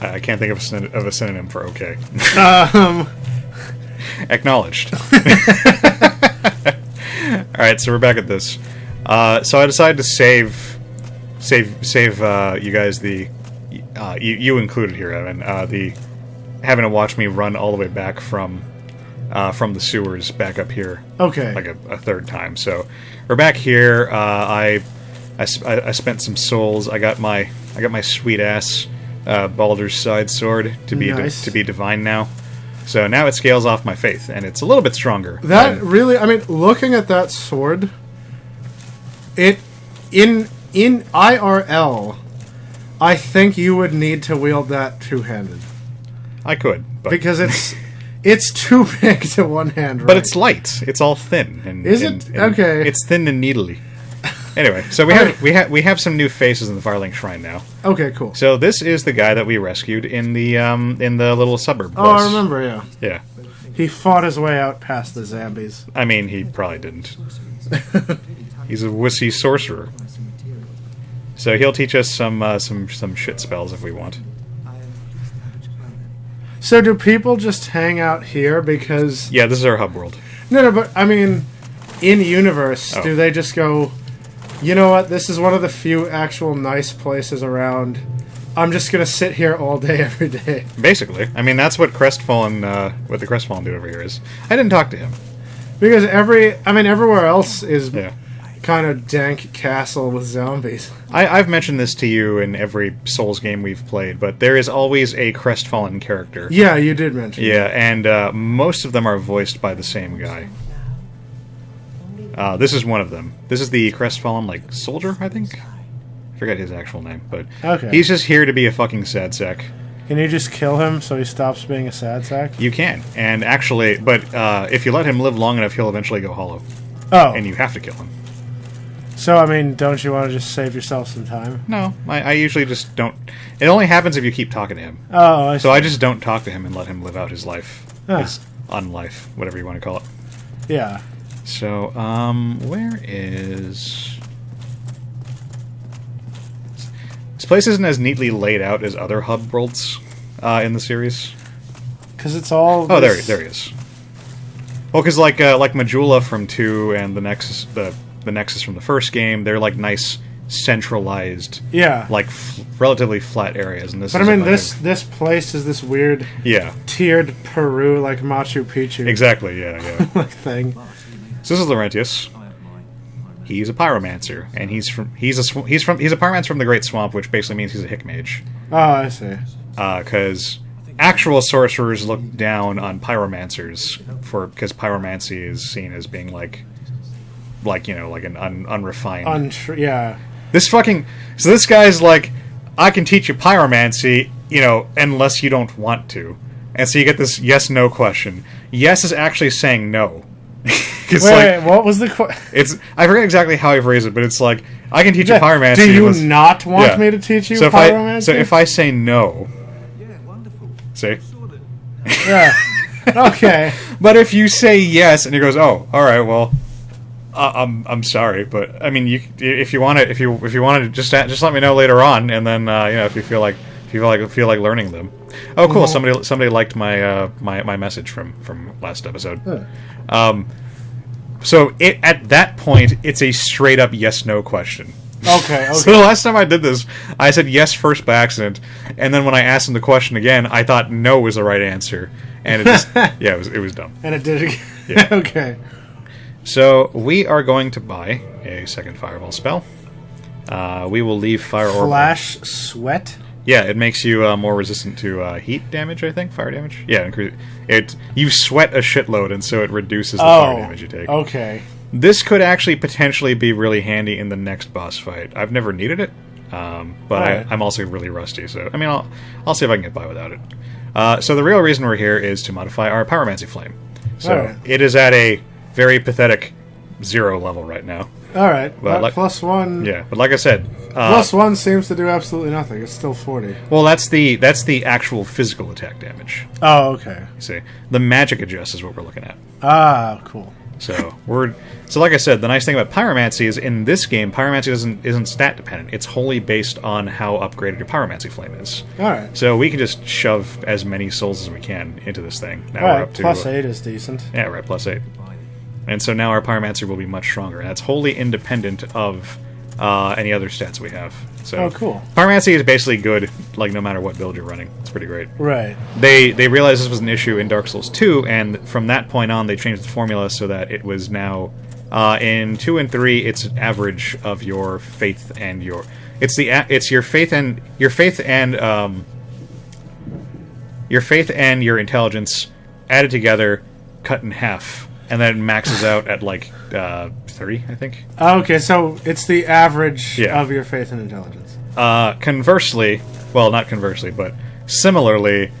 I can't think of a synonym for okay. Acknowledged. Alright, so we're back at this. So I decided to save you guys the... you included here, Evan. Having to watch me run all the way back from the sewers back up here. Okay. Like a third time. So we're back here. I spent some souls. I got my sweet ass Baldur's Side sword to be nice. To be divine now. So now it scales off my faith, and it's a little bit stronger. That really, I mean, looking at that sword, it in IRL, I think you would need to wield that two-handed. I could, but because it's too big to one hand. Right? But it's light. It's all thin. And, Is it? and okay. It's thin and needly. Anyway, so we have some new faces in the Firelink Shrine now. Okay, cool. So this is the guy that we rescued in the little suburb place. Oh, I remember. Yeah. Yeah. He fought his way out past the zombies. I mean, he probably didn't. He's a wussy sorcerer. So he'll teach us some shit spells if we want. So do people just hang out here because... Yeah, this is our hub world. No, but I mean, in-universe, do they just go, you know what, this is one of the few actual nice places around. I'm just going to sit here all day, every day. Basically. I mean, that's what the Crestfallen dude over here is. I didn't talk to him. Because everywhere else is... Yeah. Kind of dank castle with zombies. I've mentioned this to you in every Souls game we've played, but there is always a Crestfallen character. Yeah, you did mention that. And most of them are voiced by the same guy. This is one of them. This is the Crestfallen, soldier, I think? I forget his actual name, but he's just here to be a fucking sad sack. Can you just kill him so he stops being a sad sack? You can, and actually, but if you let him live long enough, he'll eventually go hollow. Oh. And you have to kill him. So, I mean, don't you want to just save yourself some time? No, I usually just don't. It only happens if you keep talking to him. Oh, I see. So I just don't talk to him and let him live out his life. His unlife, whatever you want to call it. Yeah. So, where is... This place isn't as neatly laid out as other hub worlds in the series. Because it's all... Oh, there he is. Well, because like Majula from 2 and the Nexus from the first game, they're nice centralized, relatively flat areas. And this, but I mean, this place is this weird, tiered Peru like Machu Picchu. Exactly, yeah. thing. So this is Laurentius. He's a pyromancer, and he's a pyromancer from the Great Swamp, which basically means he's a hick mage. Oh, I see. Because actual sorcerers look down on pyromancers because pyromancy is seen as being like an unrefined. This guy's like, I can teach you pyromancy, unless you don't want to. And so you get this yes/no question. Yes is actually saying no. Wait, what was the question? I forget exactly how I phrased it, but it's like, I can teach you pyromancy. Do you not want me to teach you pyromancy? So if I say no... See? Yeah. Okay. But if you say yes, and he goes, "Oh, all right, well, I'm sorry, but I mean, if you want to, just let me know later on, and then if you feel like learning them." Oh, cool! Somebody liked my my message from last episode. So at that point, it's a straight up yes/no question. Okay. So the last time I did this, I said yes first by accident, and then when I asked him the question again, I thought no was the right answer, and it just it was dumb. And it did again. Yeah. Okay. So we are going to buy a second fireball spell. We will leave fire orb. Flash sweat. Yeah, it makes you more resistant to heat damage. I think fire damage. Yeah, you sweat a shitload, and so it reduces the fire damage you take. Okay. This could actually potentially be really handy in the next boss fight. I've never needed it, but I'm also really rusty, so I mean, I'll see if I can get by without it. So the real reason we're here is to modify our pyromancy flame. So it is at a very pathetic 0 level right now. All right, but +1. Yeah, but like I said, +1 seems to do absolutely nothing. It's still 40. Well, that's the actual physical attack damage. Oh, okay. See, the magic adjust is what we're looking at. Ah, cool. So like I said, the nice thing about pyromancy is in this game, pyromancy isn't stat dependent. It's wholly based on how upgraded your pyromancy flame is. All right. So we can just shove as many souls as we can into this thing. Now All we're up to +8 is decent. Yeah, we're at +8, and so now our pyromancy will be much stronger. And that's wholly independent of any other stats we have. So oh, cool. pyromancy is basically good, like no matter what build you're running. It's pretty great. Right. They realized this was an issue in Dark Souls 2, and from that point on, they changed the formula so that it was now in 2 and 3, it's average of your faith and your your faith and your intelligence added together, cut in half, and then maxes out at like 30, I think. Okay, so it's the average of your faith and intelligence. Conversely, well, not conversely, but similarly,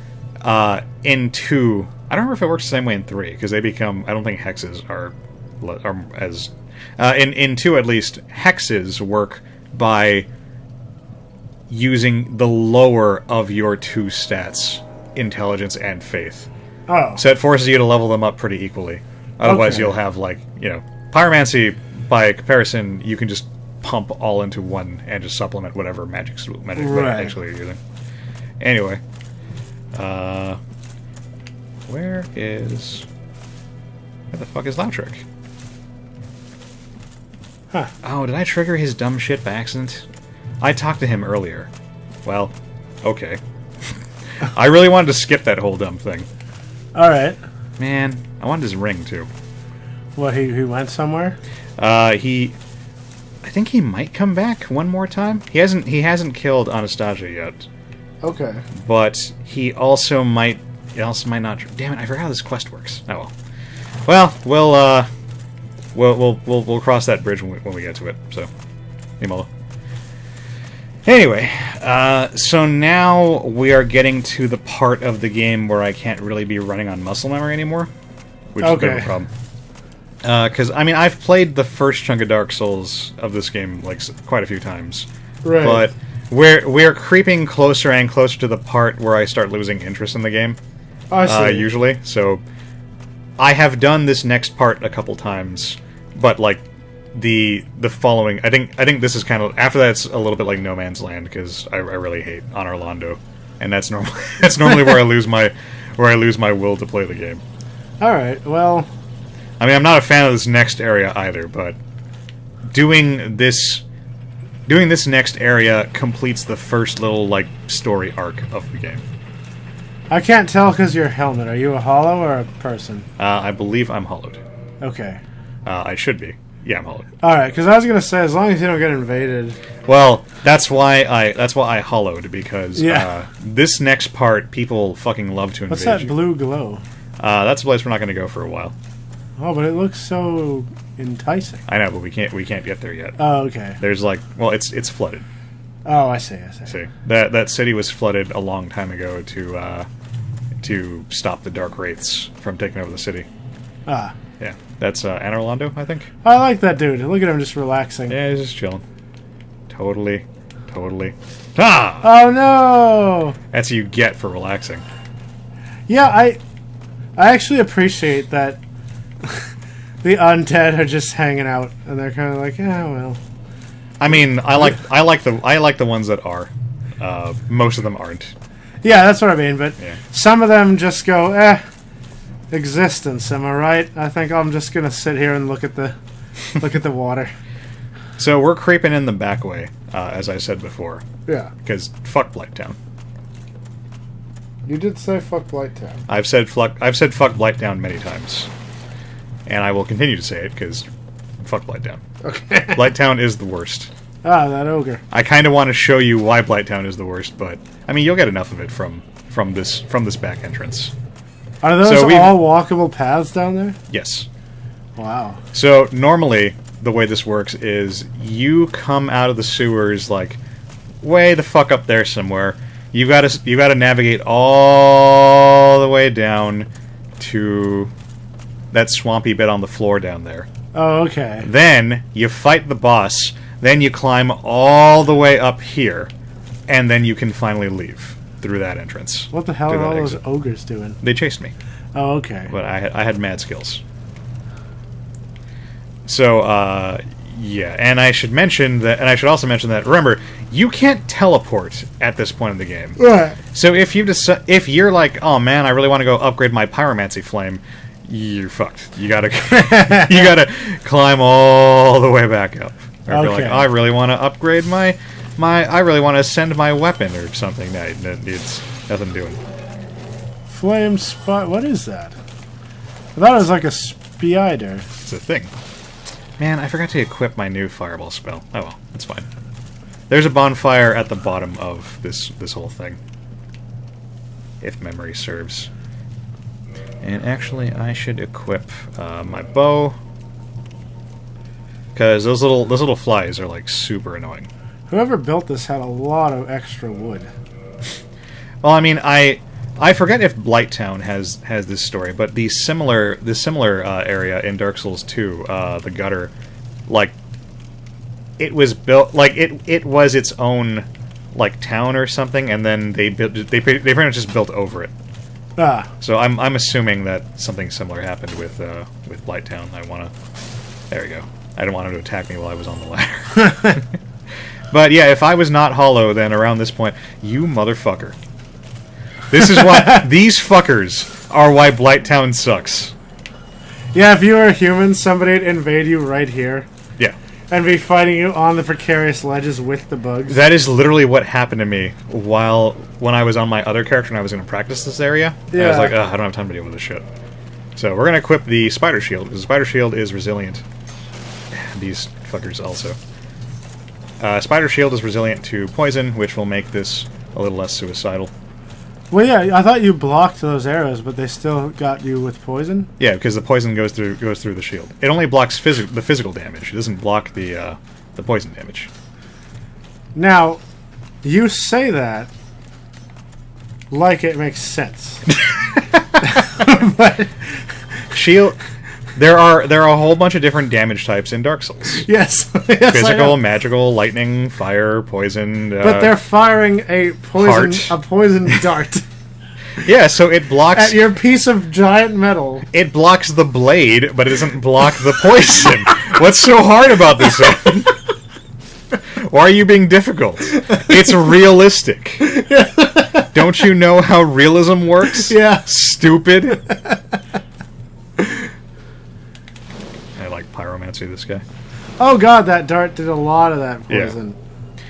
in 2, I don't remember if it works the same way in 3, because they become, I don't think hexes are as... in 2, at least, hexes work by using the lower of your 2 stats, intelligence and faith. Oh. So it forces you to level them up pretty equally. Otherwise, you'll have, like, pyromancy, by comparison, you can just pump all into one and just supplement whatever magic actually you're using. Anyway, where the fuck is Lautrec? Huh. Oh, did I trigger his dumb shit by accident? I talked to him earlier. Well, okay. I really wanted to skip that whole dumb thing. Alright. Man, I wanted his ring, too. What, he went somewhere? I think he might come back one more time. He hasn't killed Anastasia yet. Okay. But he also might not. Damn it! I forgot how this quest works. Oh well. We'll cross that bridge when we get to it. So, Nimolo. Anyway, so now we are getting to the part of the game where I can't really be running on muscle memory anymore, which is a bit of a problem. Because, I mean, I've played the first chunk of Dark Souls of this game, like, quite a few times. Right. But we're creeping closer and closer to the part where I start losing interest in the game. I see. Usually. So, I have done this next part a couple times, but, like, the following... I think this is kind of... After that, it's a little bit like No Man's Land, because I really hate Honor Londo. And that's normally where I lose my will to play the game. Alright, well... I mean, I'm not a fan of this next area either, but doing this next area completes the first little, like, story arc of the game. I can't tell because your helmet. Are you a hollow or a person? I believe I'm hollowed. Okay. I should be. Yeah, I'm hollowed. Alright, because I was going to say, as long as you don't get invaded... Well, that's why I hollowed, because this next part, people fucking love to invade What's that you. blue glow? That's a place we're not going to go for a while. Oh, but it looks so enticing. I know, but we can't get there yet. Oh, okay. There's like, well, it's flooded. Oh, I see. See, that city was flooded a long time ago to stop the Dark Wraiths from taking over the city. Ah. Yeah, that's Anor Londo, I think. I like that dude. Look at him just relaxing. Yeah, he's just chilling. Totally. Ah! Oh no! That's what you get for relaxing. Yeah, I actually appreciate that. The undead are just hanging out, and they're kind of like, yeah, well. I mean, I like the ones that are. Most of them aren't. Yeah, that's what I mean. But yeah. Some of them just go, existence. Am I right? I think I'm just gonna sit here and look at the water. So we're creeping in the back way, as I said before. Yeah. Because fuck Blighttown. You did say fuck Blighttown. I've said fuck Blighttown many times. And I will continue to say it, because fuck Blighttown. Okay. Blighttown is the worst. Ah, that ogre. I kind of want to show you why Blighttown is the worst, but, I mean, you'll get enough of it from this back entrance. Are those all walkable paths down there? Yes. Wow. So, normally, the way this works is you come out of the sewers, like, way the fuck up there somewhere. You gotta navigate all the way down to that swampy bit on the floor down there. Oh, okay. Then you fight the boss. Then you climb all the way up here, and then you can finally leave through that entrance. What the hell are all those ogres doing? They chased me. Oh, okay. But I had mad skills. So, yeah, and I should mention that, and I should also mention that. Remember, you can't teleport at this point in the game. Right. So if you're like, oh man, I really want to go upgrade my pyromancy flame, you're fucked. You gotta you gotta climb all the way back up. Or be like, oh, I really want to upgrade my I really want to ascend my weapon or something. No, it's nothing doing. Flame spot. What is that? I thought it was like a spider. It's a thing. Man, I forgot to equip my new fireball spell. Oh well, that's fine. There's a bonfire at the bottom of this whole thing, if memory serves. And actually, I should equip my bow, because those little flies are like super annoying. Whoever built this had a lot of extra wood. Well, I mean, I forget if Blighttown has this story, but the similar area in Dark Souls 2, the gutter, like it was built like it was its own like town or something, and then they pretty much just built over it. Ah. So I'm assuming that something similar happened with Blighttown. There we go. I didn't want him to attack me while I was on the ladder. But yeah, if I was not hollow, then around this point, you motherfucker. This is why these fuckers are why Blighttown sucks. Yeah, if you were a human, somebody'd invade you right here. Yeah. And be fighting you on the precarious ledges with the bugs. That is literally what happened to me when I was on my other character and I was going to practice this area. Yeah. I was like, I don't have time to deal with this shit. So we're going to equip the spider shield, because the spider shield is resilient. These fuckers also. Spider shield is resilient to poison, which will make this a little less suicidal. Well, yeah, I thought you blocked those arrows, but they still got you with poison? Yeah, because the poison goes through the shield. It only blocks the physical damage. It doesn't block the poison damage. Now, you say that like it makes sense. But shield. There are a whole bunch of different damage types in Dark Souls. Yes. Physical, magical, lightning, fire, poison. But they're firing a poison dart. Yeah, so it blocks at your piece of giant metal. It blocks the blade, but it doesn't block the poison. What's so hard about this? Why are you being difficult? It's realistic. Don't you know how realism works? Yeah. Stupid. I like pyromancy, this guy. Oh god, that dart did a lot of that poison. Yeah.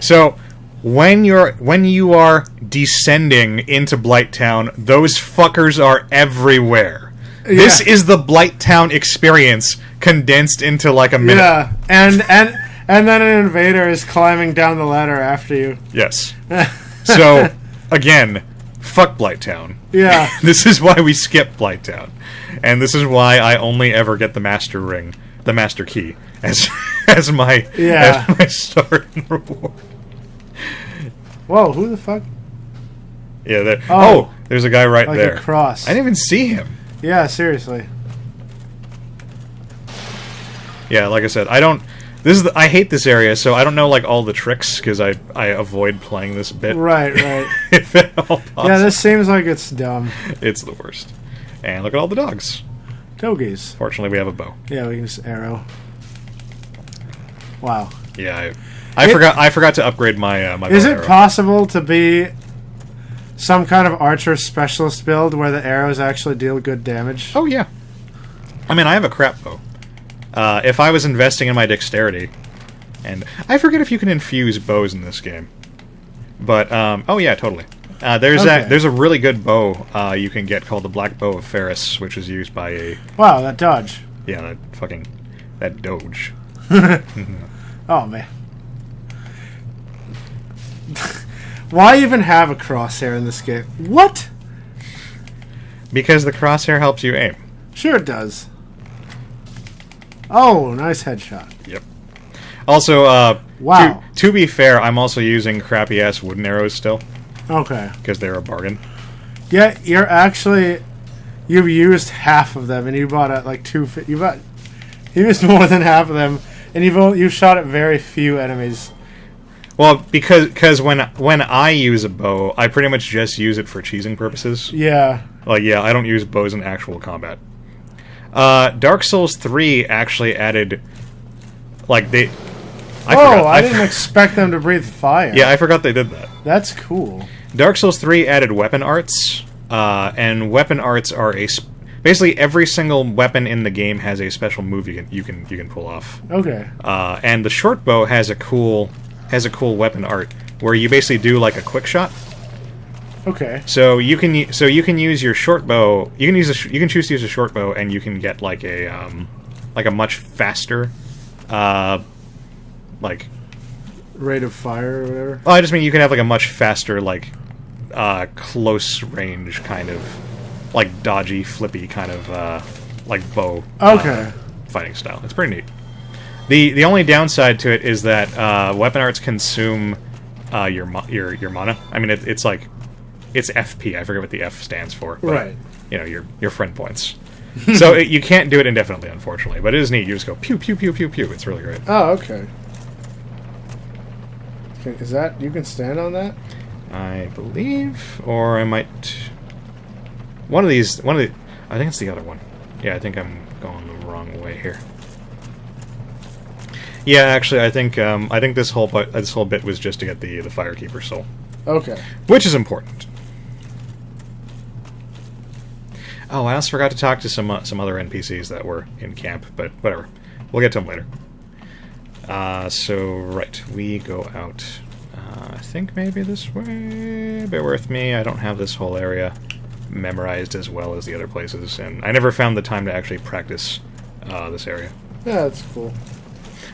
So, when you are descending into Blighttown, those fuckers are everywhere. Yeah. This is the Blighttown experience condensed into like a minute. Yeah, and then an invader is climbing down the ladder after you. Yes. So, again, fuck Blighttown. Yeah. This is why we skip Blighttown. And this is why I only ever get the Master Ring, the Master Key, as my start and reward. Whoa, who the fuck? Yeah, oh, there's a guy right like there. A cross. I didn't even see him. Yeah, seriously. Yeah, like I said, I hate this area, so I don't know like all the tricks because I avoid playing this bit. Right. If at all possible. Yeah, this seems like it's dumb. It's the worst. And look at all the dogs. Doggies. Fortunately, we have a bow. Yeah, we can just arrow. Wow. Yeah, I forgot to upgrade my my. Is bow it arrow. possible to be some kind of archer specialist build where the arrows actually deal good damage? Oh yeah. I mean, I have a crap bow. If I was investing in my dexterity, and I forget if you can infuse bows in this game, but oh yeah, totally. There's a really good bow you can get called the Black Bow of Ferris, which is used by a wow, that dodge. Yeah, that doge. Oh man. Why even have a crosshair in this game? What? Because the crosshair helps you aim. Sure it does. Oh, nice headshot. Yep. Also, wow. To be fair, I'm also using crappy ass wooden arrows still. Okay. Because they're a bargain. Yeah, you've used half of them, and you bought at like you used more than half of them, and you've shot at very few enemies. Well, because when I use a bow, I pretty much just use it for cheesing purposes. Yeah. Like, yeah, I don't use bows in actual combat. Dark Souls 3 actually added, like they. I didn't expect them to breathe fire. Yeah, I forgot they did that. That's cool. Dark Souls 3 added weapon arts, and weapon arts are basically every single weapon in the game has a special move you can pull off. Okay. And the short bow has a cool weapon art where you basically do like a quick shot. Okay. So you can use your short bow. You can choose to use a short bow, and you can get like a much faster, like rate of fire or whatever. Oh, I just mean you can have like a much faster like close range kind of like dodgy, flippy kind of like bow. Okay. Fighting style. It's pretty neat. The only downside to it is that weapon arts consume your mana. I mean, it's like. It's FP. I forget what the F stands for. But, right. You know, your friend points. So you can't do it indefinitely, unfortunately. But it is neat. You just go pew, pew, pew, pew, pew. It's really great. Oh, okay. Is that... You can stand on that? I believe. Or I might... I think it's the other one. Yeah, I think I'm going the wrong way here. Yeah, actually, I think this whole bit was just to get the Firekeeper soul. Okay. Which is important. Oh, I also forgot to talk to some other NPCs that were in camp, but whatever. We'll get to them later. So, right, we go out. I think maybe this way. Bear with me, I don't have this whole area memorized as well as the other places, and I never found the time to actually practice this area. Yeah, that's cool.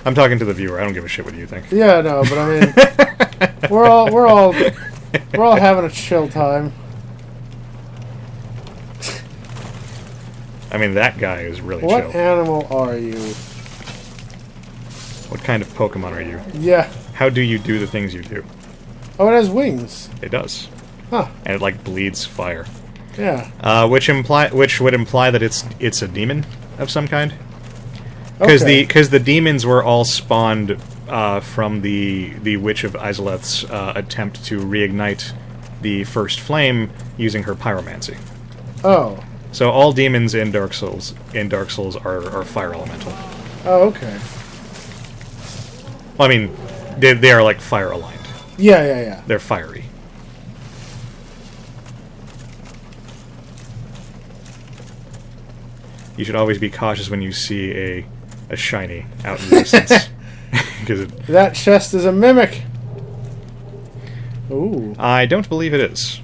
I'm talking to the viewer, I don't give a shit what you think. Yeah, no, but I mean... we're all having a chill time. I mean, that guy is really chill. What animal are you? What kind of Pokemon are you? Yeah. How do you do the things you do? Oh, it has wings. It does. Huh. And it, like, bleeds fire. Yeah. Which would imply that it's a demon of some kind. Because the demons were all spawned from the Witch of Izaleth's attempt to reignite the first flame using her pyromancy. Oh. So all demons in Dark Souls are fire elemental. Oh, okay. Well, I mean, they are like fire aligned. Yeah. They're fiery. You should always be cautious when you see a shiny out in the distance. That chest is a mimic. Ooh. I don't believe it is.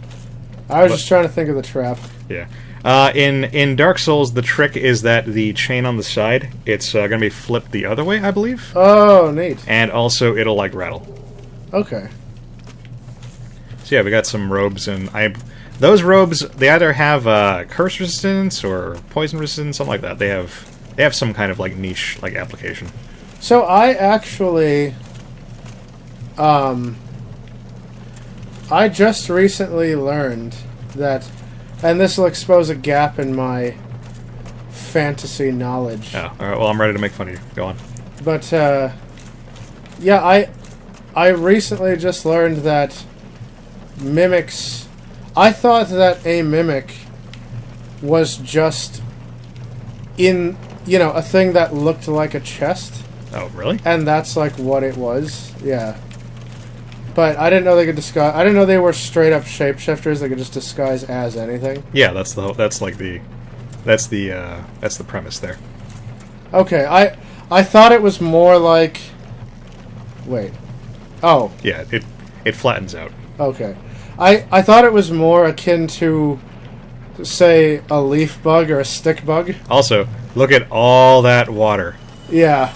I was just trying to think of the trap. Yeah. In Dark Souls, the trick is that the chain on the side, it's going to be flipped the other way, I believe. Oh, neat. And also, it'll, like, rattle. Okay. So yeah, we got some robes, and those robes, they either have curse resistance or poison resistance, something like that. They have some kind of, like, niche, like, application. So I actually... I just recently learned that... And this will expose a gap in my fantasy knowledge. Oh, alright, well, I'm ready to make fun of you. Go on. But, yeah, I recently just learned that mimics... I thought that a mimic was just in, a thing that looked like a chest. Oh, really? And that's, like, what it was. Yeah. But I didn't know they could disguise... I didn't know they were straight-up shapeshifters. They could just disguise as anything. Yeah, that's the premise there. Okay, I thought it was more like... Wait. Oh. Yeah, it flattens out. Okay. I thought it was more akin to, say, a leaf bug or a stick bug. Also, look at all that water. Yeah.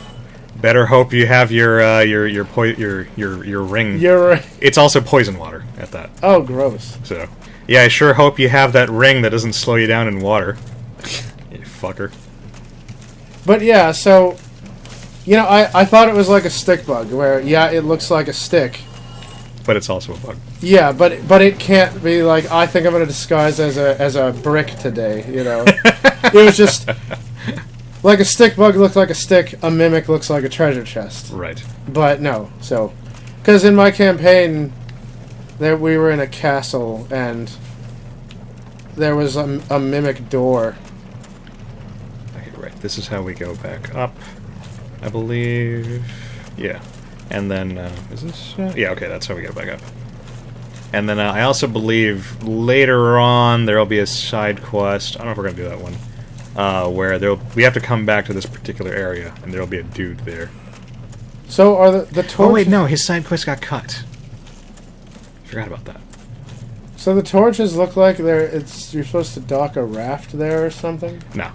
Better hope you have your ring. It's also poison water at that. Oh, gross. So, yeah, I sure hope you have that ring that doesn't slow you down in water. You fucker. But yeah, so, I thought it was like a stick bug, where, yeah, it looks like a stick. But it's also a bug. Yeah, but it can't be like, I think I'm going to disguise as a brick today, It was just... Like a stick bug looked like a stick, a mimic looks like a treasure chest. Right. But no, so... Because in my campaign, we were in a castle, and there was a mimic door. this is how we go back up, I believe. Yeah. And then, is this? Yeah, okay, that's how we go back up. And then I also believe later on there will be a side quest. I don't know if we're going to do that one. Where we have to come back to this particular area, and there will be a dude there. So are the torches... Oh wait, no, his side quest got cut. Forgot about that. So the torches look like you're supposed to dock a raft there or something? No.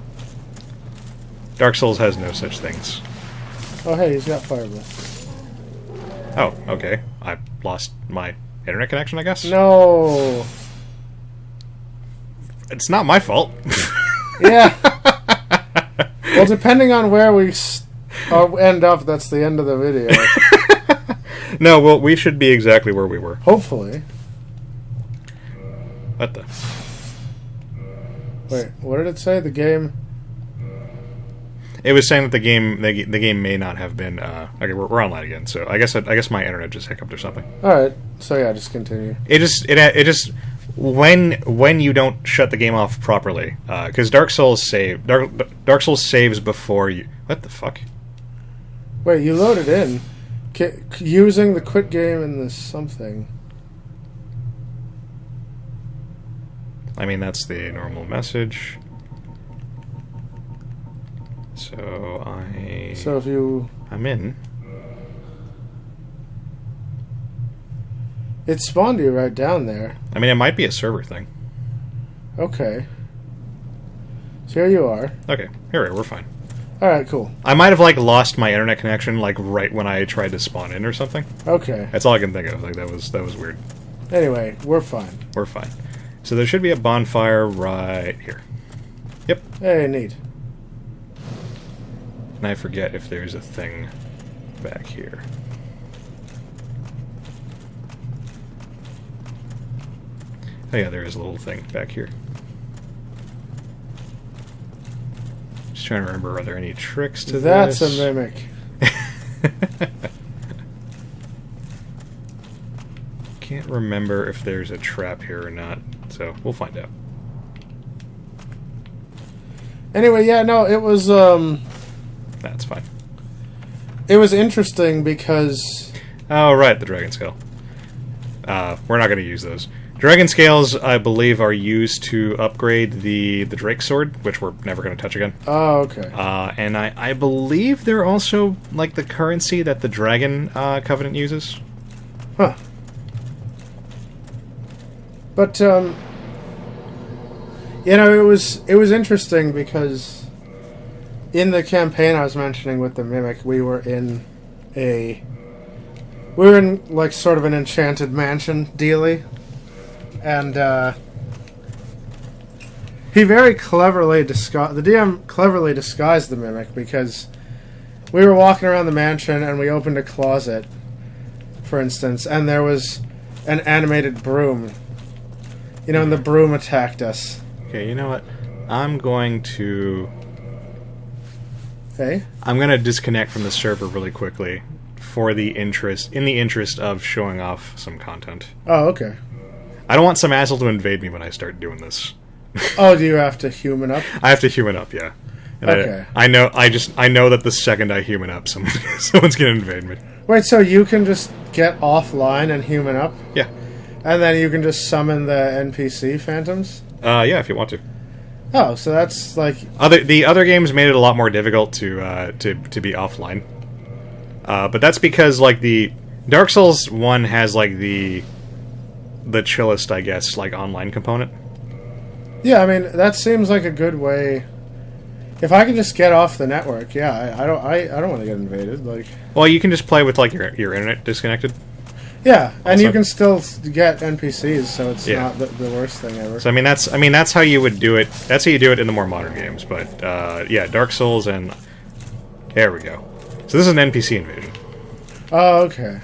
Dark Souls has no such things. Oh hey, he's got fire blast. Oh, okay. I lost my internet connection, I guess? No. It's not my fault. Yeah. Well, depending on where we end up, that's the end of the video. No, well, we should be exactly where we were. Hopefully. What the? Wait, what did it say? The game... It was saying that the game may not have been... okay, we're online again, so I guess my internet just hiccuped or something. Alright, so yeah, just continue. It just... When you don't shut the game off properly, because Dark Souls saves before you... What the fuck? Wait, you loaded in. Using the quit game and the something. I mean, that's the normal message. So if you... I'm in. It spawned you right down there. I mean, it might be a server thing. Okay. So here you are. Okay, here we are, we're fine. Alright, cool. I might have, like, lost my internet connection, like, right when I tried to spawn in or something. Okay. That's all I can think of. Like, that was weird. Anyway, we're fine. We're fine. So there should be a bonfire right here. Yep. Hey, neat. And I forget if there's a thing back here. Oh yeah, there is a little thing back here. Just trying to remember, are there any tricks to this? this? That's a mimic. Can't remember if there's a trap here or not, so we'll find out. Anyway, yeah, no, it was, That's fine. It was interesting because... Oh, right, the dragon scale. We're not going to use those. Dragon scales, I believe, are used to upgrade the Drake sword, which we're never going to touch again. Oh, okay. And I believe they're also, like, the currency that the Dragon Covenant uses. Huh. But, you know, it was interesting because in the campaign I was mentioning with the Mimic, we were in, like, sort of an enchanted mansion dealy. And, he very cleverly the DM cleverly disguised the Mimic because we were walking around the mansion and we opened a closet, for instance, and there was an animated broom. You know, and the broom attacked us. Okay, you know what? I'm going to... Hey? I'm going to disconnect from the server really quickly in the interest of showing off some content. Oh, okay. I don't want some asshole to invade me when I start doing this. Oh, do you have to human up? I have to human up, yeah. And okay. I know that the second I human up, someone's going to invade me. Wait, so you can just get offline and human up? Yeah. And then you can just summon the NPC phantoms? Yeah, if you want to. Oh, so that's like... The other games made it a lot more difficult to be offline. But that's because, like, the Dark Souls 1 has, like, the chillest, I guess, like, online component. Yeah, I mean, that seems like a good way. If I can just get off the network, yeah, I don't want to get invaded. Like, well, you can just play with, like, your internet disconnected. Yeah, and you can still get NPCs, so it's yeah. not the worst thing ever. So I mean that's how you would do it. That's how you do it in the more modern games. But yeah, Dark Souls and there we go. So this is an NPC invasion. Oh, okay.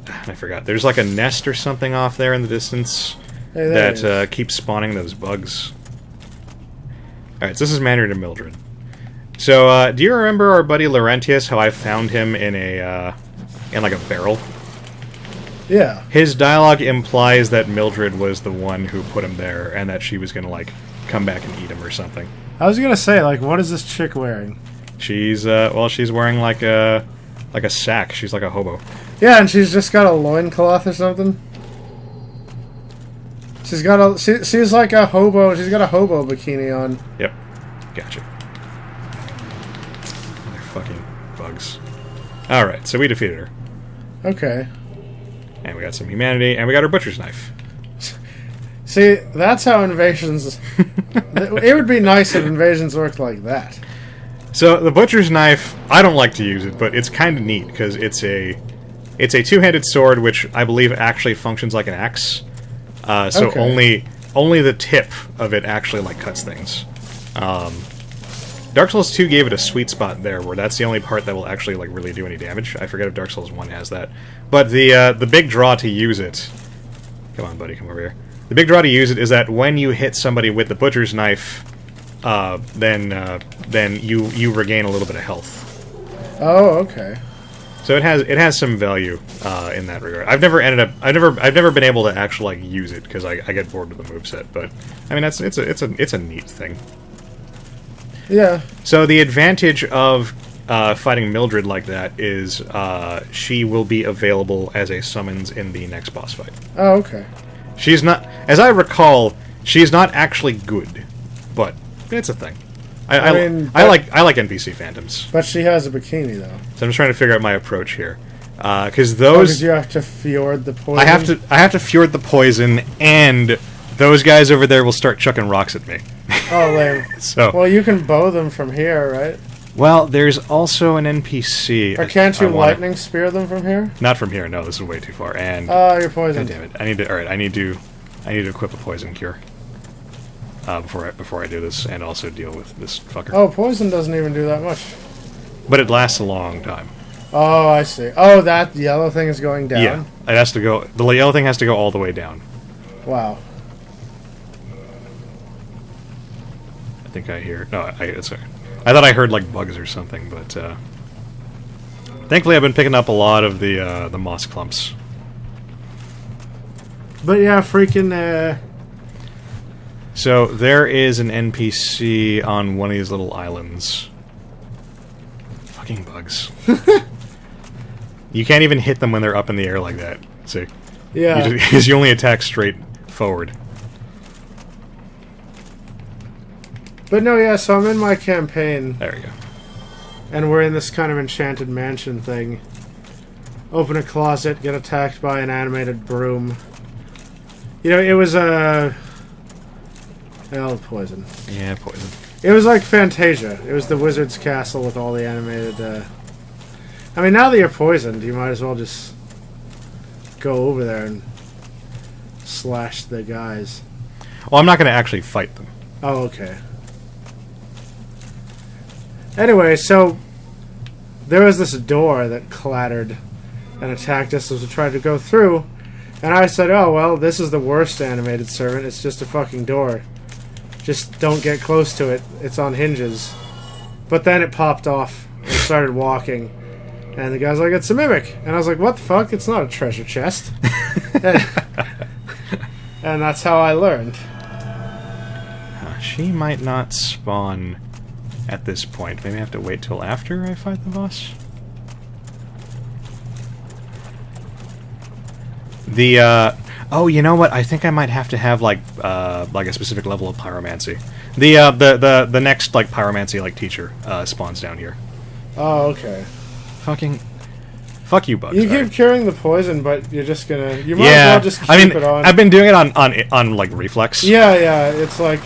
I forgot. There's like a nest or something off there in the distance that keeps spawning those bugs. All right, so this is Mandarin and Mildred. So do you remember our buddy Laurentius? How I found him in like a barrel. Yeah. His dialogue implies that Mildred was the one who put him there, and that she was going to, like, come back and eat him or something. I was gonna say, like, what is this chick wearing? She's she's wearing like a sack. She's like a hobo. Yeah, and she's just got a loincloth or something. She's got a she's like a hobo. She's got a hobo bikini on. Yep, gotcha. They're fucking bugs. All right, so we defeated her. Okay. And we got some humanity, and we got her butcher's knife. See, that's how invasions... it would be nice if invasions worked like that. So, the butcher's knife, I don't like to use it, but it's kind of neat, because it's a two-handed sword, which I believe actually functions like an axe. So okay. only the tip of it actually, like, cuts things. Dark Souls 2 gave it a sweet spot there, where that's the only part that will actually, like, really do any damage. I forget if Dark Souls 1 has that. But the big draw to use it... Come on, buddy, come over here. The big draw to use it is that when you hit somebody with the butcher's knife, then you regain a little bit of health. Oh, okay. So it has some value in that regard. I've never been able to actually like use it because I get bored with the moveset. But I mean it's a neat thing. Yeah. So the advantage of fighting Mildred like that is she will be available as a summons in the next boss fight. Oh, okay. She's not, as I recall, she's not actually good, but it's a thing. I like NPC phantoms. But she has a bikini though. So I'm just trying to figure out my approach here, because those you have to fjord the poison. I have to fjord the poison, and those guys over there will start chucking rocks at me. Oh, lame. So well, you can bow them from here, right? Well, there's also an NPC. Or can't you lightning spear them from here? Not from here. No, this is way too far. And you're poisoned. God damn it! I need to. All right, I need to equip a poison cure before I do this, and also deal with this fucker. Oh, poison doesn't even do that much. But it lasts a long time. Oh, I see. Oh, that yellow thing is going down. Yeah, it has to go. The yellow thing has to go all the way down. Wow. I think I hear. No, I thought I heard like bugs or something, but thankfully I've been picking up a lot of the moss clumps. But yeah, freaking. So there is an NPC on one of these little islands. Fucking bugs. You can't even hit them when they're up in the air like that. See? Yeah. Because you only attack straight forward. But no, yeah, so I'm in my campaign. There we go. And we're in this kind of enchanted mansion thing. Open a closet, get attacked by an animated broom. You know, it was poison. Yeah, poison. It was like Fantasia. It was the wizard's castle with all the animated, I mean, now that you're poisoned, you might as well just go over there and slash the guys. Well, I'm not going to actually fight them. Oh, okay. Anyway, so there was this door that clattered and attacked us as we tried to go through, and I said, oh, well, this is the worst animated servant. It's just a fucking door. Just don't get close to it. It's on hinges. But then it popped off and started walking, and the guy's like, it's a mimic. And I was like, what the fuck? It's not a treasure chest. And that's how I learned. She might not spawn at this point. Maybe I have to wait till after I fight the boss. Oh, you know what? I think I might have to have like a specific level of pyromancy. The next like pyromancy like teacher spawns down here. Oh, okay. Fuck you, bugs. You keep curing the poison, but you're just gonna. You might as well just keep it on. I've been doing it on like reflex. Yeah, it's like.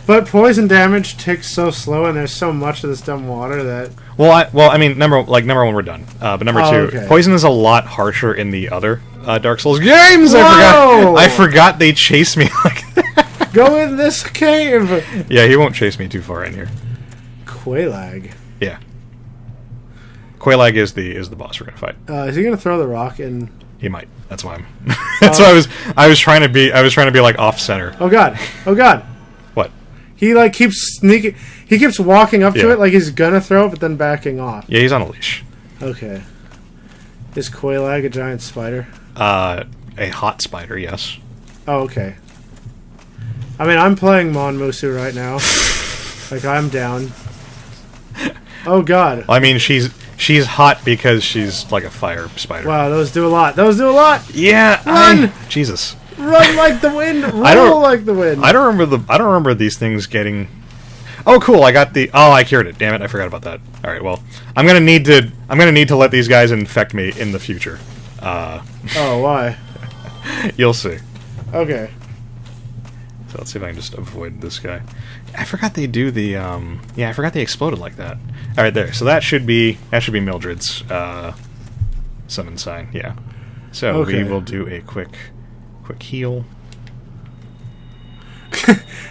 But poison damage ticks so slow, and there's so much of this dumb water that. I mean, number one, we're done. But number two, okay. Poison is a lot harsher in the other Dark Souls games. Whoa! I forgot they chase me like that. Go in this cave. Yeah, he won't chase me too far in here. Quailag. Yeah. Quailag is the boss we're gonna fight. Is he gonna throw the rock in? He might. That's why I'm. That's why I was trying to be like off center. Oh god! Oh god! What? He like keeps sneaking. He keeps walking up to it like he's gonna throw it, but then backing off. Yeah, he's on a leash. Okay. Is Quailag a giant spider? A hot spider, yes. Oh, okay. I mean, I'm playing Mon Musu right now. Like, I'm down. Oh, God. I mean, she's hot because she's like a fire spider. Wow, those do a lot. Those do a lot! Yeah! Run! Jesus. Run like the wind! Roll like the wind! I don't remember these things getting... Oh, cool! I got the... Oh, I cured it. Damn it! I forgot about that. All right. Well, I'm gonna need to let these guys infect me in the future. Oh, why? You'll see. Okay. So let's see if I can just avoid this guy. I forgot they do the... Yeah, I forgot they exploded like that. All right, there. So that should be Mildred's summon sign. Yeah. So okay. we will do a quick heal.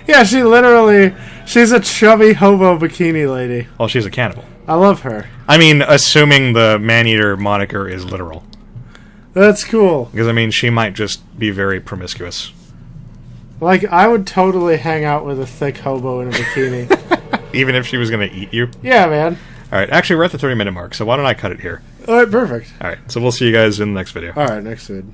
Yeah, she's a chubby hobo bikini lady. Well, she's a cannibal. I love her. I mean, assuming the man-eater moniker is literal. That's cool. Because, I mean, she might just be very promiscuous. Like, I would totally hang out with a thick hobo in a bikini. Even if she was going to eat you? Yeah, man. Alright, actually, we're at the 30-minute mark, so why don't I cut it here? Alright, perfect. Alright, so we'll see you guys in the next video. Alright, next vid.